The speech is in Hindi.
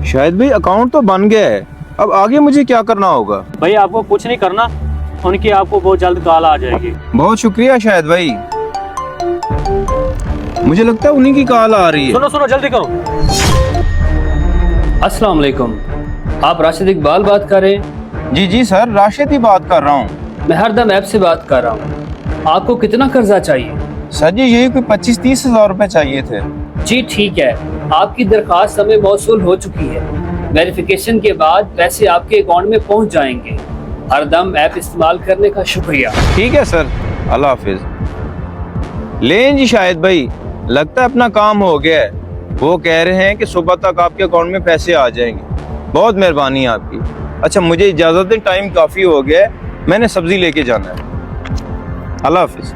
शाहिद भाई अकाउंट तो बन गया है, अब आगे मुझे क्या करना होगा? भाई आपको कुछ नहीं करना, उनकी आपको बहुत जल्द कॉल आ जाएगी। बहुत शुक्रिया शाहिद भाई, मुझे लगता है उन्हीं की कॉल आ रही है। सुनो सुनो जल्दी करो। अस्सलाम वालेकुम, आप राशिद इकबाल बात कर रहे हैं? जी जी सर, राशिद ही बात कर रहा हूँ। मैं हरदम ऐप से बात कर रहा हूँ। आपको कितना कर्जा चाहिए? सर जी यही कोई 25-30 हज़ार रुपए चाहिए थे। जी ठीक है, आपकी दरखास्त हमें मौसूल हो चुकी है। वेरिफिकेशन के बाद पैसे आपके अकाउंट में पहुँच जाएंगे। हरदम ऐप इस्तेमाल करने का शुक्रिया। ठीक है सर, अल्लाह हाफिज। लें जी शाहिद भाई, लगता है अपना काम हो गया है। वो कह रहे हैं कि सुबह तक आपके अकाउंट में पैसे आ जाएंगे। बहुत मेहरबानी आपकी। अच्छा मुझे इजाज़त दें, टाइम काफ़ी हो गया है, मैंने सब्जी लेके जाना है। अल्लाह हाफिज।